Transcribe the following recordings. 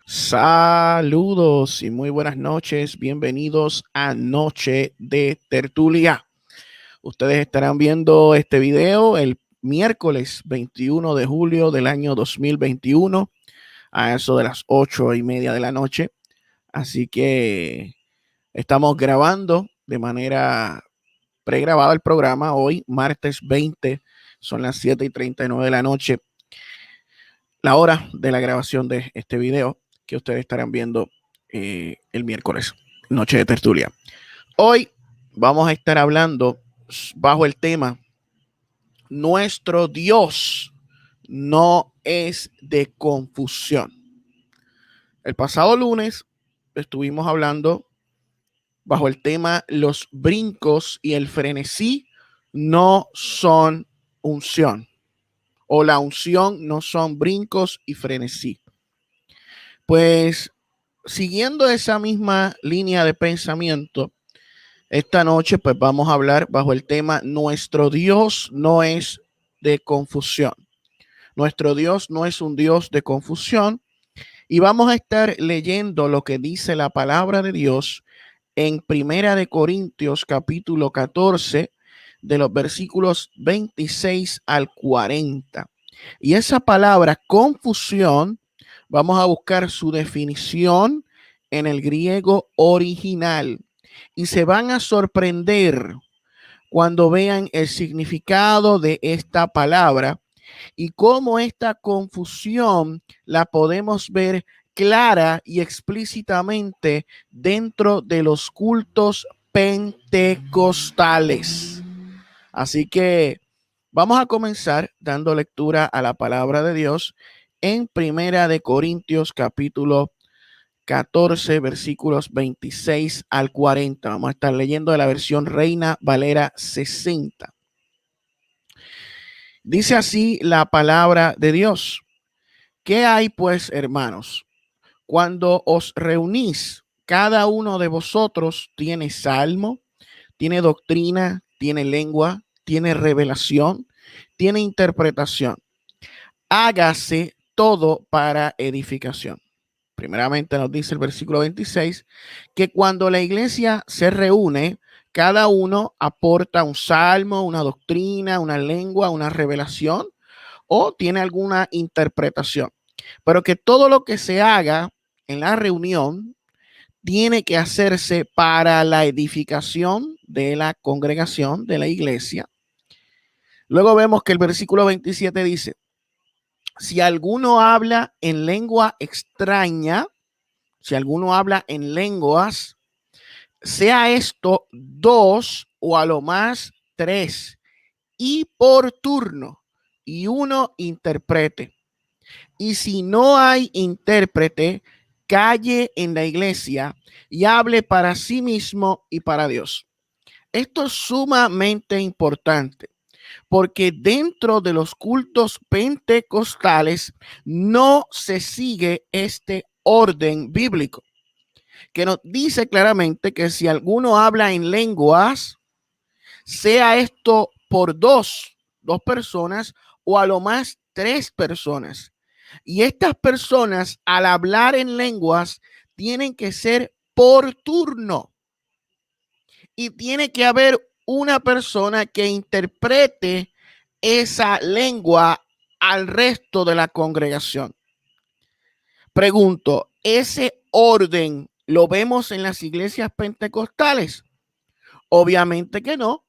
Saludos y muy buenas noches. Bienvenidos a Noche de Tertulia. Ustedes estarán viendo este video el miércoles 21 de julio del año 2021 a eso de las 8:30 de la noche. Así que estamos grabando de manera pregrabada el programa hoy, martes 20, son las 7:39 de la noche, la hora de la grabación de este video que ustedes estarán viendo el miércoles, Noche de Tertulia. Hoy vamos a estar hablando bajo el tema Nuestro Dios no es de confusión. El pasado lunes estuvimos hablando bajo el tema Los brincos y el frenesí no son unción, o la unción no son brincos y frenesí. Pues siguiendo esa misma línea de pensamiento, esta noche pues vamos a hablar bajo el tema Nuestro Dios no es de confusión. Nuestro Dios no es un Dios de confusión y vamos a estar leyendo lo que dice la palabra de Dios en Primera de Corintios capítulo 14 de los versículos 26 al 40. Y esa palabra confusión, vamos a buscar su definición en el griego original y se van a sorprender cuando vean el significado de esta palabra y cómo esta confusión la podemos ver clara y explícitamente dentro de los cultos pentecostales. Así que vamos a comenzar dando lectura a la palabra de Dios en Primera de Corintios capítulo 14 versículos 26 al 40. Vamos a estar leyendo de la versión Reina Valera 60. Dice así la palabra de Dios. ¿Qué hay pues, hermanos? Cuando os reunís, cada uno de vosotros tiene salmo, tiene doctrina, tiene lengua, tiene revelación, tiene interpretación. Hágase todo para edificación. Primeramente nos dice el versículo 26 que cuando la iglesia se reúne, cada uno aporta un salmo, una doctrina, una lengua, una revelación o tiene alguna interpretación. Pero que todo lo que se haga en la reunión tiene que hacerse para la edificación de la congregación, de la iglesia. Luego vemos que el versículo 27 dice, si alguno habla en lengua extraña, si alguno habla en lenguas, sea esto 2 o a lo más 3, y por turno, y uno interprete. Y si no hay intérprete, calle en la iglesia y hable para sí mismo y para Dios. Esto es sumamente importante porque dentro de los cultos pentecostales no se sigue este orden bíblico, que nos dice claramente que si alguno habla en lenguas, sea esto por dos personas o a lo más 3 personas. Y estas personas, al hablar en lenguas, tienen que ser por turno. Y tiene que haber una persona que interprete esa lengua al resto de la congregación. Pregunto, ¿ese orden lo vemos en las iglesias pentecostales? Obviamente que no.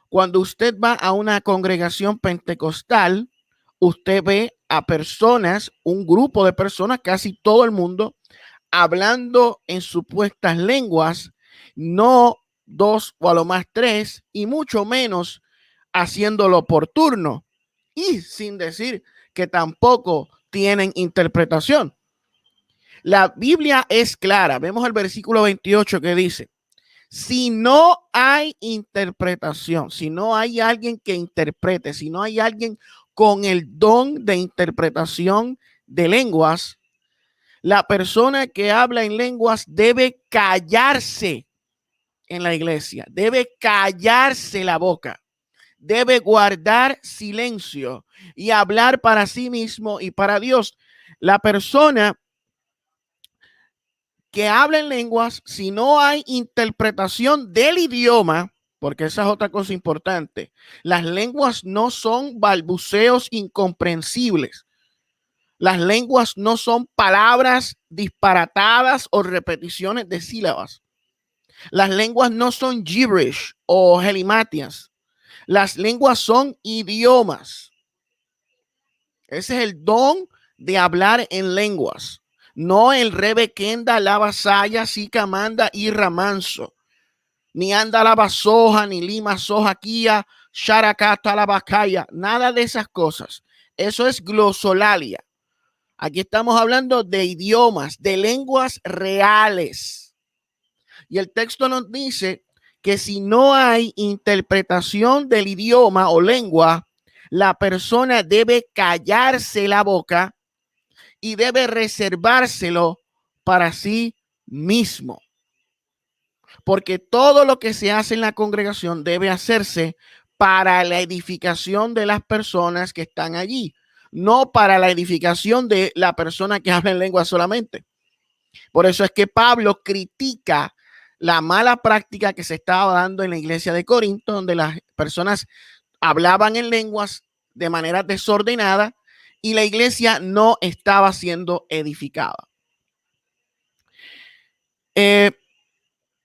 Cuando usted va a una congregación pentecostal, usted ve a personas, un grupo de personas, casi todo el mundo, hablando en supuestas lenguas, no 2 o a lo más 3, y mucho menos haciéndolo por turno, y sin decir que tampoco tienen interpretación. La Biblia es clara. Vemos el versículo 28 que dice, si no hay interpretación, si no hay alguien que interprete, si no hay alguien con el don de interpretación de lenguas, la persona que habla en lenguas debe callarse en la iglesia, debe callarse la boca, debe guardar silencio y hablar para sí mismo y para Dios. La persona que hablen lenguas, si no hay interpretación del idioma, porque esa es otra cosa importante, las lenguas no son balbuceos incomprensibles. Las lenguas no son palabras disparatadas o repeticiones de sílabas. Las lenguas no son gibberish o gelimatias. Las lenguas son idiomas. Ese es el don de hablar en lenguas. No el rebequenda, la vasalla, sica, manda y ramanso. Ni anda la basoja, ni lima soja, kia, sharacata la bacaya. Nada de esas cosas. Eso es glosolalia. Aquí estamos hablando de idiomas, de lenguas reales. Y el texto nos dice que si no hay interpretación del idioma o lengua, la persona debe callarse la boca y debe reservárselo para sí mismo. Porque todo lo que se hace en la congregación debe hacerse para la edificación de las personas que están allí, no para la edificación de la persona que habla en lengua solamente. Por eso es que Pablo critica la mala práctica que se estaba dando en la iglesia de Corinto, donde las personas hablaban en lenguas de manera desordenada y la iglesia no estaba siendo edificada.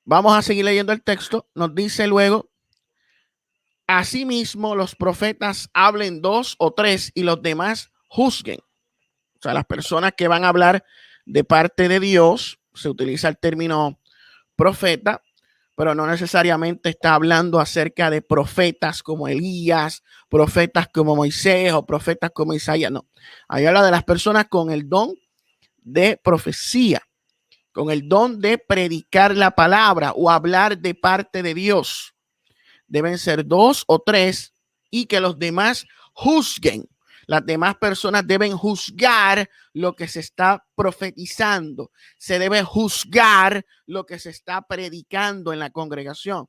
Vamos a seguir leyendo el texto. Nos dice luego: asimismo, los profetas hablen 2 o 3 y los demás juzguen. O sea, las personas que van a hablar de parte de Dios, se utiliza el término profeta, pero no necesariamente está hablando acerca de profetas como Elías, profetas como Moisés o profetas como Isaías. No, ahí habla de las personas con el don de profecía, con el don de predicar la palabra o hablar de parte de Dios. Deben ser 2 o 3 y que los demás juzguen. Las demás personas deben juzgar lo que se está profetizando. Se debe juzgar lo que se está predicando en la congregación.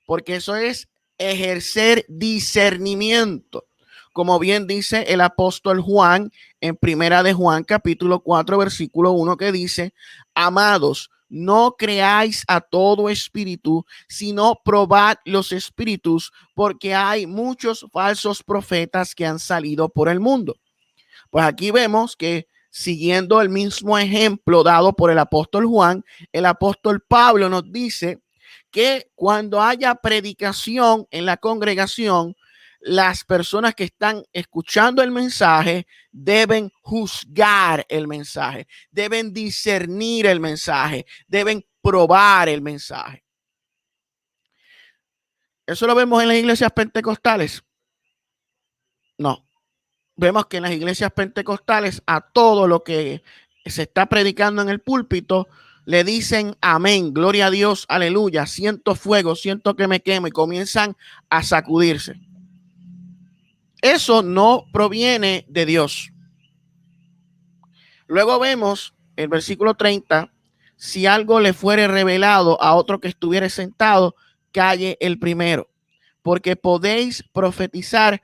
Porque eso es ejercer discernimiento. Como bien dice el apóstol Juan en Primera de Juan, capítulo 4, versículo 1, que dice: amados, no creáis a todo espíritu, sino probad los espíritus, porque hay muchos falsos profetas que han salido por el mundo. Pues aquí vemos que, siguiendo el mismo ejemplo dado por el apóstol Juan, el apóstol Pablo nos dice que cuando haya predicación en la congregación, las personas que están escuchando el mensaje deben juzgar el mensaje, deben discernir el mensaje, deben probar el mensaje. ¿Eso lo vemos en las iglesias pentecostales? No. Vemos que en las iglesias pentecostales a todo lo que se está predicando en el púlpito le dicen amén, gloria a Dios, aleluya, siento fuego, siento que me quemo, y comienzan a sacudirse. Eso no proviene de Dios. Luego vemos el versículo 30: si algo le fuere revelado a otro que estuviere sentado, calle el primero, porque podéis profetizar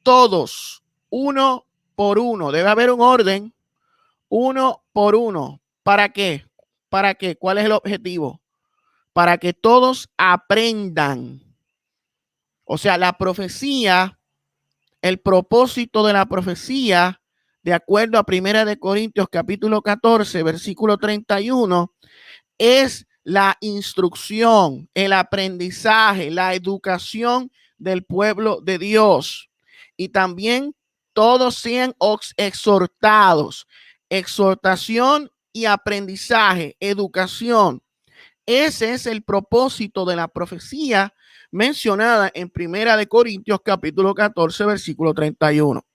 todos, uno por uno. Debe haber un orden, uno por uno. ¿Para qué? ¿Para qué? ¿Cuál es el objetivo? Para que todos aprendan. O sea, la profecía, el propósito de la profecía, de acuerdo a Primera de Corintios capítulo 14, versículo 31, es la instrucción, el aprendizaje, la educación del pueblo de Dios. Y también todos sean exhortados. Exhortación y aprendizaje, educación. Ese es el propósito de la profecía mencionada en Primera de Corintios capítulo 14, versículo 31.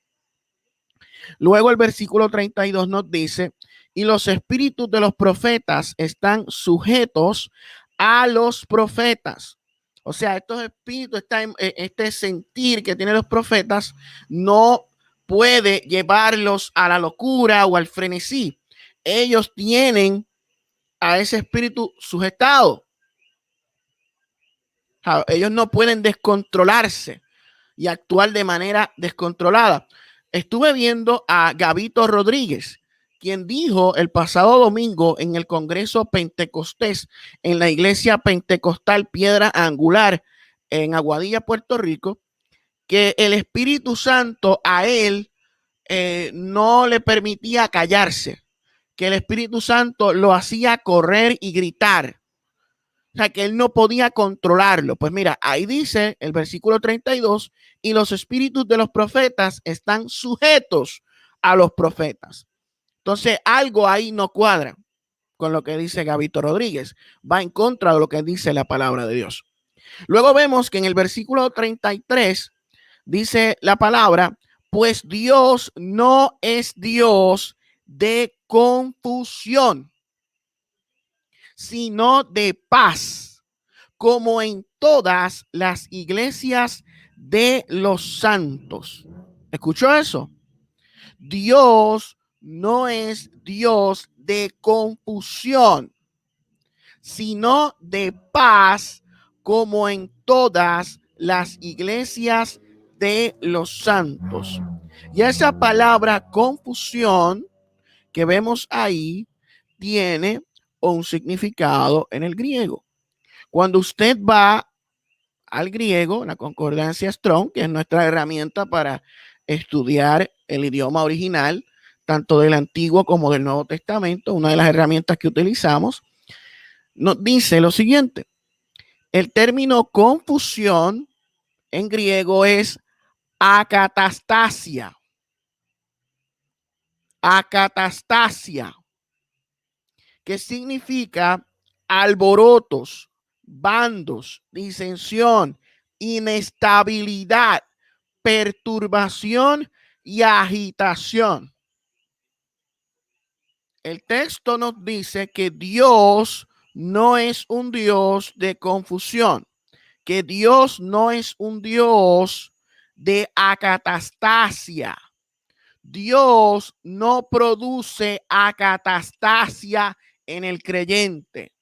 Luego el versículo 32 nos dice: y los espíritus de los profetas están sujetos a los profetas. O sea, estos espíritus, este sentir que tienen los profetas no puede llevarlos a la locura o al frenesí. Ellos tienen a ese espíritu sujetado. Ellos no pueden descontrolarse y actuar de manera descontrolada. Estuve viendo a Gabito Rodríguez, quien dijo el pasado domingo en el Congreso Pentecostés, en la iglesia pentecostal Piedra Angular en Aguadilla, Puerto Rico, que el Espíritu Santo a él no le permitía callarse, que el Espíritu Santo lo hacía correr y gritar. O sea, que él no podía controlarlo. Pues mira, ahí dice el versículo 32, y los espíritus de los profetas están sujetos a los profetas. Entonces, algo ahí no cuadra con lo que dice Gabito Rodríguez. Va en contra de lo que dice la palabra de Dios. Luego vemos que en el versículo 33 dice la palabra, pues Dios no es Dios de confusión, sino de paz, como en todas las iglesias de los santos. ¿Escuchó eso? Dios no es Dios de confusión, sino de paz, como en todas las iglesias de los santos. Y esa palabra confusión que vemos ahí tiene un significado en el griego. Cuando usted va al griego, la concordancia Strong, que es nuestra herramienta para estudiar el idioma original, tanto del Antiguo como del Nuevo Testamento, una de las herramientas que utilizamos, nos dice lo siguiente. El término confusión en griego es acatastasia. Acatastasia, que significa alborotos, bandos, disensión, inestabilidad, perturbación y agitación. El texto nos dice que Dios no es un Dios de confusión, que Dios no es un Dios de acatastasia. Dios no produce acatastasia en el creyente.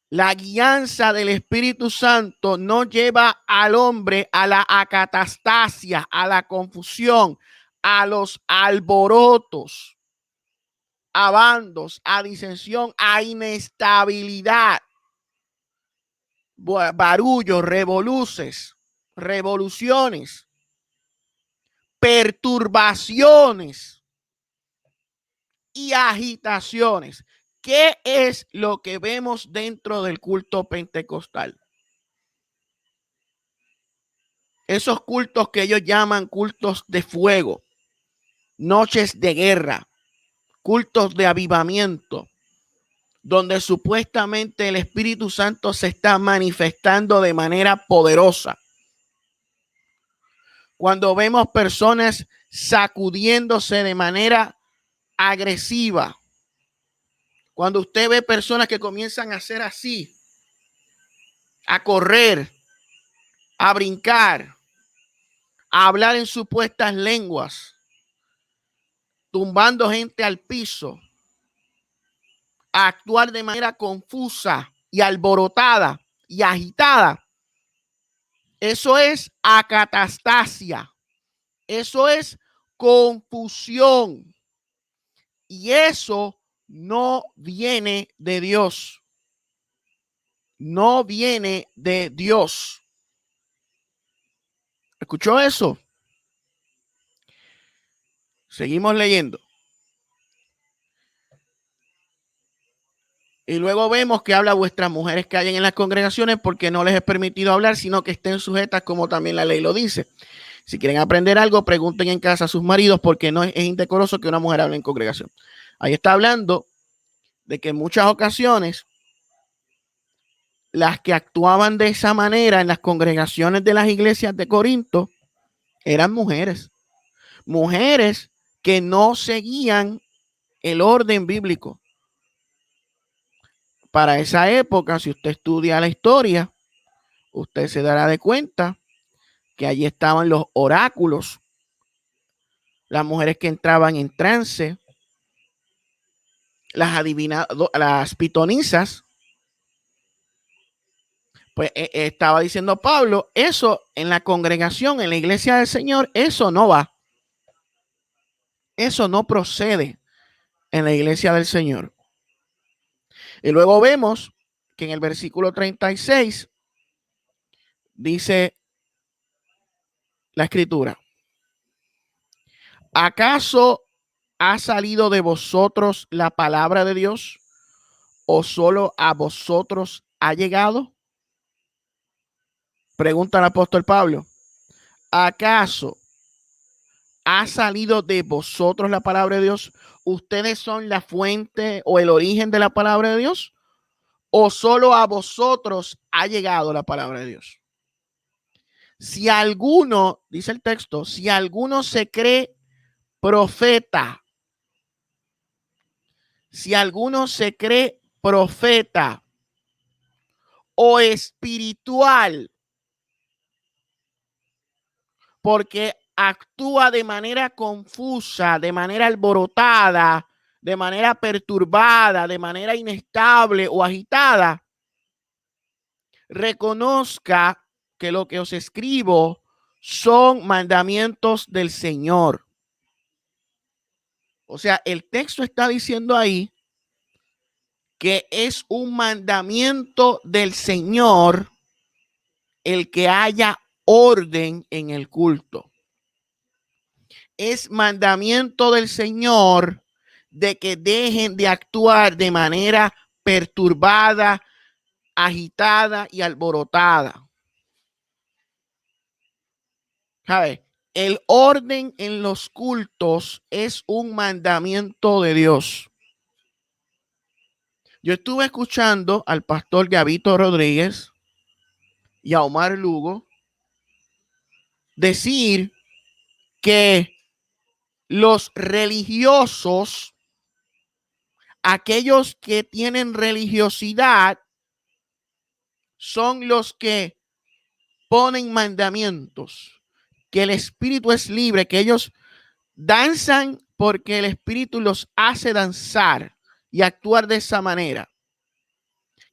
La guianza del Espíritu Santo no lleva al hombre a la acatastasia, a la confusión, a los alborotos, a bandos, a disensión, a inestabilidad, barullos, revoluciones, perturbaciones y agitaciones. ¿Qué es lo que vemos dentro del culto pentecostal? Esos cultos que ellos llaman cultos de fuego, noches de guerra, cultos de avivamiento, donde supuestamente el Espíritu Santo se está manifestando de manera poderosa. Cuando vemos personas sacudiéndose de manera agresiva, cuando usted ve personas que comienzan a hacer así, a correr, a brincar, a hablar en supuestas lenguas, tumbando gente al piso, a actuar de manera confusa y alborotada y agitada. Eso es acatastasia. Eso es confusión. Y eso no viene de Dios. No viene de Dios. ¿Escuchó eso? Seguimos leyendo. Y luego vemos que habla vuestras mujeres que hayan en las congregaciones porque no les es permitido hablar, sino que estén sujetas como también la ley lo dice. Si quieren aprender algo, pregunten en casa a sus maridos porque no es indecoroso que una mujer hable en congregación. Ahí está hablando de que en muchas ocasiones las que actuaban de esa manera en las congregaciones de las iglesias de Corinto eran mujeres. Mujeres que no seguían el orden bíblico. Para esa época, si usted estudia la historia, usted se dará de cuenta que allí estaban los oráculos, las mujeres que entraban en trance, las pitonisas. Pues estaba diciendo Pablo, eso en la congregación, en la iglesia del Señor, eso no va. Eso no procede en la iglesia del Señor. Y luego vemos que en el versículo 36 dice la escritura: ¿acaso ha salido de vosotros la palabra de Dios o solo a vosotros ha llegado? Pregunta el apóstol Pablo. ¿Acaso ha salido de vosotros la palabra de Dios? ¿Ustedes son la fuente o el origen de la palabra de Dios? ¿O solo a vosotros ha llegado la palabra de Dios? Si alguno, dice el texto, si alguno se cree profeta, si alguno se cree profeta o espiritual, porque actúa de manera confusa, de manera alborotada, de manera perturbada, de manera inestable o agitada, reconozca que lo que os escribo son mandamientos del Señor. O sea, el texto está diciendo ahí que es un mandamiento del Señor el que haya orden en el culto. Es mandamiento del Señor de que dejen de actuar de manera perturbada, agitada y alborotada. ¿Sabe? El orden en los cultos es un mandamiento de Dios. Yo estuve escuchando al pastor Gabito Rodríguez y a Omar Lugo decir que los religiosos, aquellos que tienen religiosidad, son los que ponen mandamientos, que el espíritu es libre, que ellos danzan porque el espíritu los hace danzar y actuar de esa manera.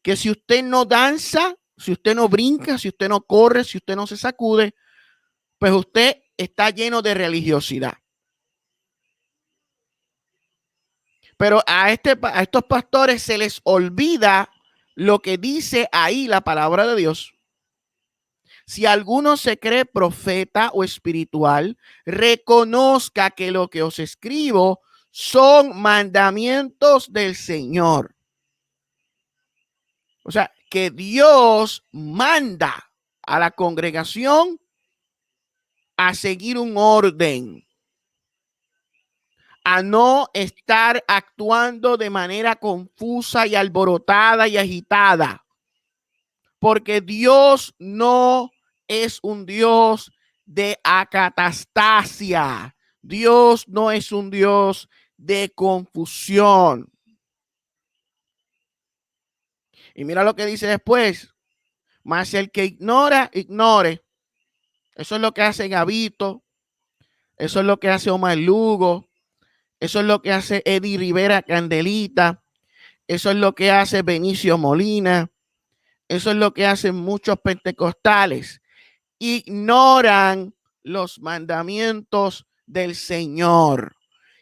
Que si usted no danza, si usted no brinca, si usted no corre, si usted no se sacude, pues usted está lleno de religiosidad. Pero a estos pastores se les olvida lo que dice ahí la palabra de Dios. Si alguno se cree profeta o espiritual, reconozca que lo que os escribo son mandamientos del Señor. O sea, que Dios manda a la congregación a seguir un orden, a no estar actuando de manera confusa y alborotada y agitada, porque Dios no es un Dios de acatastasia. Dios no es un Dios de confusión. Y mira lo que dice después: mas el que ignora, ignore. Eso es lo que hace Gabito, eso es lo que hace Omar Lugo, eso es lo que hace Eddie Rivera Candelita, eso es lo que hace Benicio Molina, eso es lo que hacen muchos pentecostales. Ignoran los mandamientos del Señor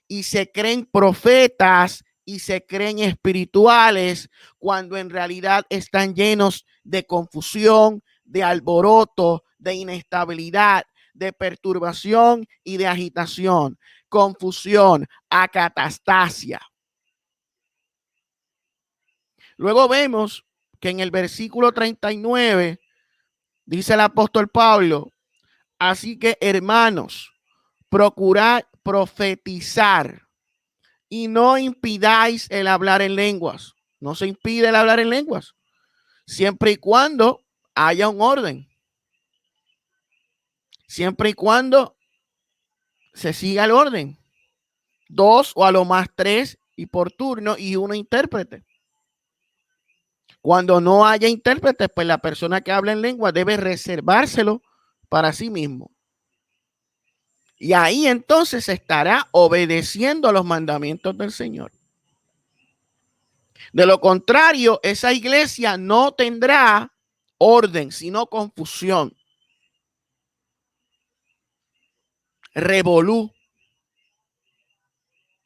y se creen profetas y se creen espirituales cuando en realidad están llenos de confusión, de alboroto, de inestabilidad, de perturbación y de agitación, confusión, acatastasia. Luego vemos que en el versículo 39 dice el apóstol Pablo: así que, hermanos, procurad profetizar y no impidáis el hablar en lenguas. No se impide el hablar en lenguas, siempre y cuando haya un orden, siempre y cuando se siga el orden. 2 o a lo más 3 y por turno y uno intérprete. Cuando no haya intérprete, pues la persona que habla en lengua debe reservárselo para sí mismo. Y ahí entonces estará obedeciendo los mandamientos del Señor. De lo contrario, esa iglesia no tendrá orden, sino confusión, revolú.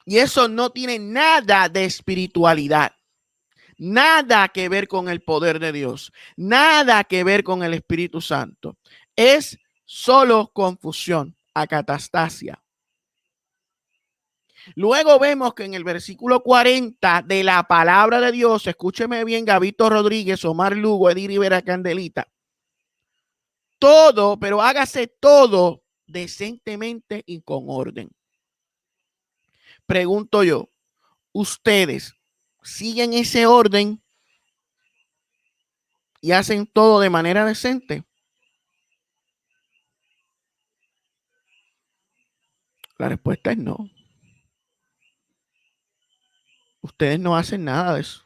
Y eso no tiene nada de espiritualidad, nada que ver con el poder de Dios, nada que ver con el Espíritu Santo. Es solo confusión, acatastasia. Luego vemos que en el versículo 40 de la palabra de Dios, escúcheme bien, Gabito Rodríguez, Omar Lugo, Eddie Rivera Candelita, todo, pero hágase todo decentemente y con orden. Pregunto yo, ¿ustedes siguen ese orden y hacen todo de manera decente? La respuesta es no. Ustedes no hacen nada de eso.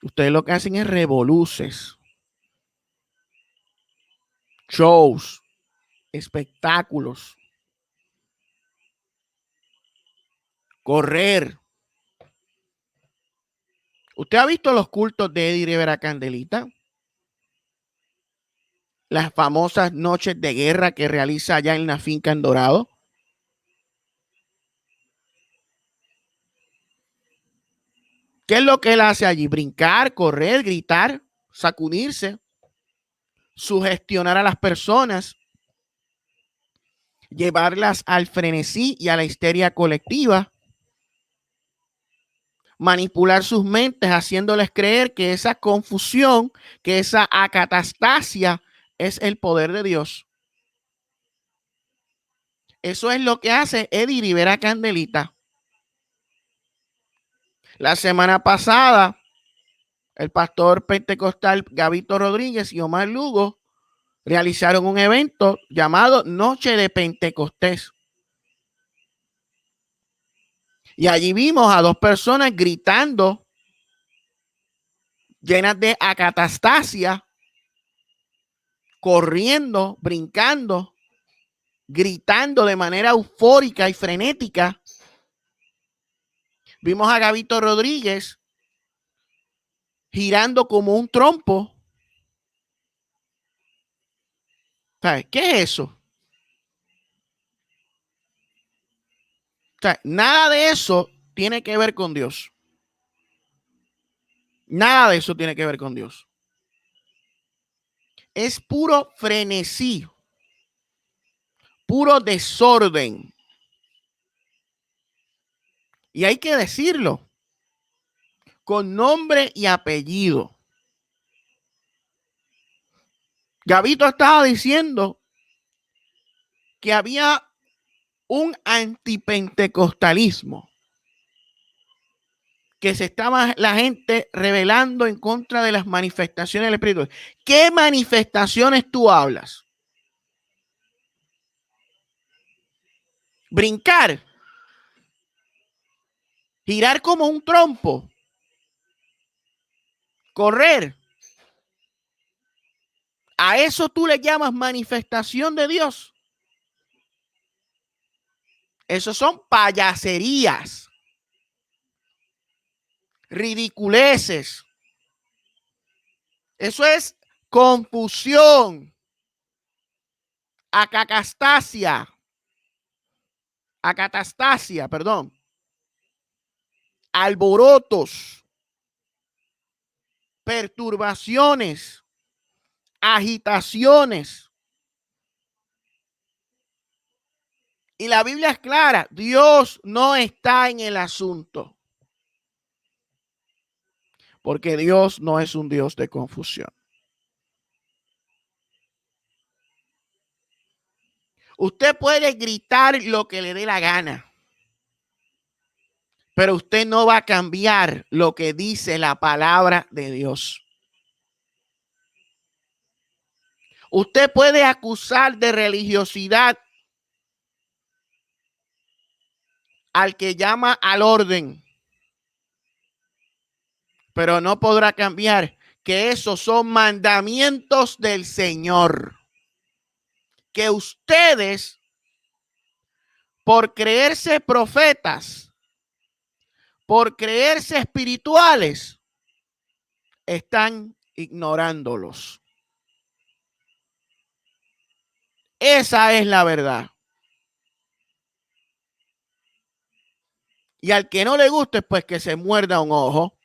Ustedes lo que hacen es revoluces, shows, espectáculos, correr. ¿Usted ha visto los cultos de Eddie Rivera Candelita? Las famosas noches de guerra que realiza allá en la finca en Dorado. ¿Qué es lo que él hace allí? Brincar, correr, gritar, sacudirse, sugestionar a las personas, llevarlas al frenesí y a la histeria colectiva, manipular sus mentes, haciéndoles creer que esa confusión, que esa acatastasia es el poder de Dios. Eso es lo que hace Eddie Rivera Candelita. La semana pasada, el pastor pentecostal Gabito Rodríguez y Omar Lugo realizaron un evento llamado Noche de Pentecostés. Y allí vimos a dos personas gritando, llenas de acatastasia, corriendo, brincando, gritando de manera eufórica y frenética. Vimos a Gabito Rodríguez girando como un trompo. ¿Sabes? ¿Qué es eso? O sea, nada de eso tiene que ver con Dios. Nada de eso tiene que ver con Dios. Es puro frenesí, puro desorden. Y hay que decirlo con nombre y apellido. Gabito estaba diciendo que había un antipentecostalismo, que se estaba la gente rebelando en contra de las manifestaciones del Espíritu. ¿Qué manifestaciones tú hablas? Brincar, girar como un trompo, correr. ¿A eso tú le llamas manifestación de Dios? Eso son payaserías, ridiculeces. Eso es confusión, acatastasia, perdón, alborotos, perturbaciones, agitaciones. Y la Biblia es clara, Dios no está en el asunto. Porque Dios no es un Dios de confusión. Usted puede gritar lo que le dé la gana, pero usted no va a cambiar lo que dice la palabra de Dios. Usted puede acusar de religiosidad al que llama al orden, pero no podrá cambiar que esos son mandamientos del Señor. Que ustedes, por creerse profetas, por creerse espirituales, están ignorándolos. Esa es la verdad. Y al que no le guste, pues que se muerda un ojo.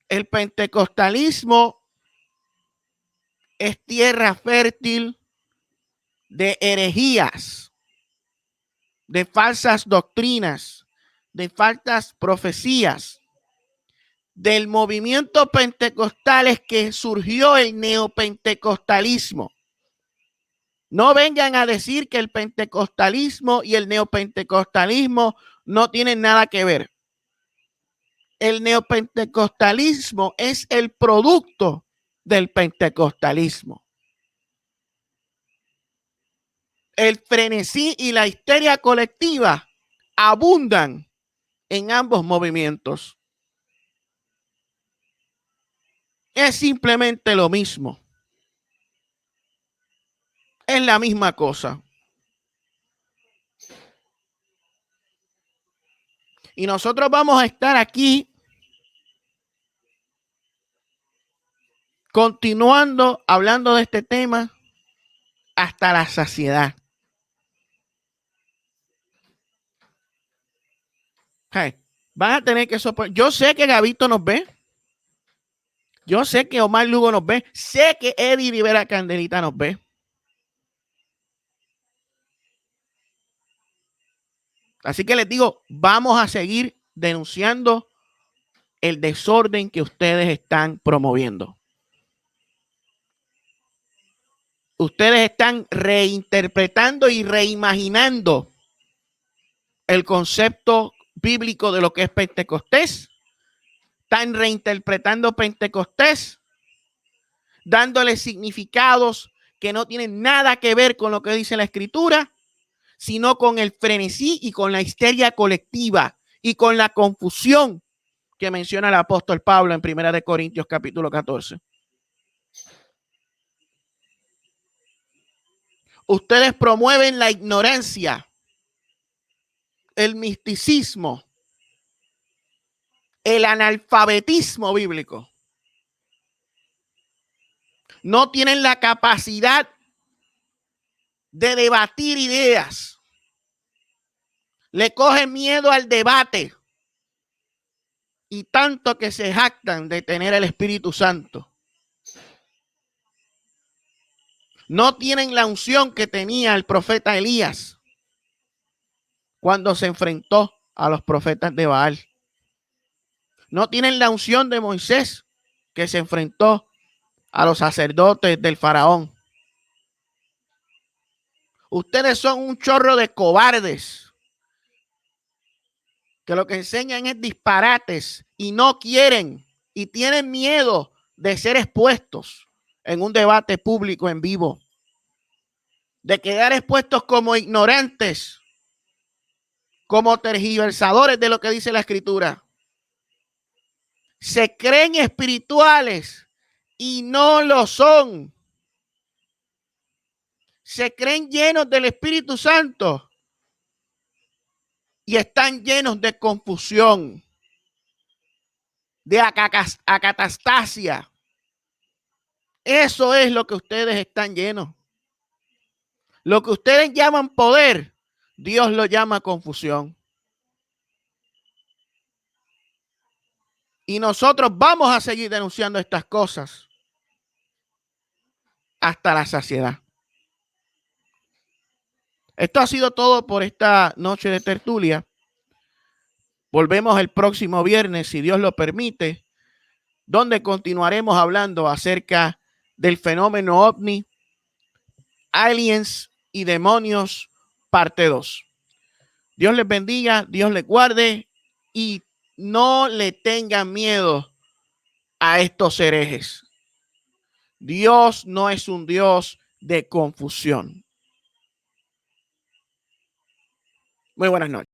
El pentecostalismo es tierra fértil de herejías, de falsas doctrinas, de falsas profecías. Del movimiento pentecostal es que surgió el neopentecostalismo. No vengan a decir que el pentecostalismo y el neopentecostalismo no tienen nada que ver. El neopentecostalismo es el producto del pentecostalismo. El frenesí y la histeria colectiva abundan en ambos movimientos. Es simplemente lo mismo. Es la misma cosa. Y nosotros vamos a estar aquí continuando hablando de este tema hasta la saciedad. Hey, van a tener que soportar. Yo sé que Gabito nos ve. Yo sé que Omar Lugo nos ve. Sé que Eddie Rivera Candelita nos ve. Así que les digo, vamos a seguir denunciando el desorden que ustedes están promoviendo. Ustedes están reinterpretando y reimaginando el concepto bíblico de lo que es Pentecostés. Están reinterpretando Pentecostés, dándole significados que no tienen nada que ver con lo que dice la Escritura, sino con el frenesí y con la histeria colectiva y con la confusión que menciona el apóstol Pablo en 1 Corintios capítulo 14. Ustedes promueven la ignorancia, el misticismo, el analfabetismo bíblico. No tienen la capacidad de debatir ideas. Le cogen miedo al debate. Y tanto que se jactan de tener el Espíritu Santo. No tienen la unción que tenía el profeta Elías cuando se enfrentó a los profetas de Baal. No tienen la unción de Moisés que se enfrentó a los sacerdotes del faraón. Ustedes son un chorro de cobardes que lo que enseñan es disparates y no quieren y tienen miedo de ser expuestos en un debate público en vivo, de quedar expuestos como ignorantes, como tergiversadores de lo que dice la Escritura. Se creen espirituales y no lo son. Se creen llenos del Espíritu Santo y están llenos de confusión, de acatastasia. Eso es lo que ustedes están llenos. Lo que ustedes llaman poder, Dios lo llama confusión. Y nosotros vamos a seguir denunciando estas cosas hasta la saciedad. Esto ha sido todo por esta noche de tertulia. Volvemos el próximo viernes, si Dios lo permite, donde continuaremos hablando acerca del fenómeno ovni, aliens y demonios, parte 2. Dios les bendiga, Dios les guarde y no le tengan miedo a estos herejes. Dios no es un Dios de confusión. Muy buenas noches.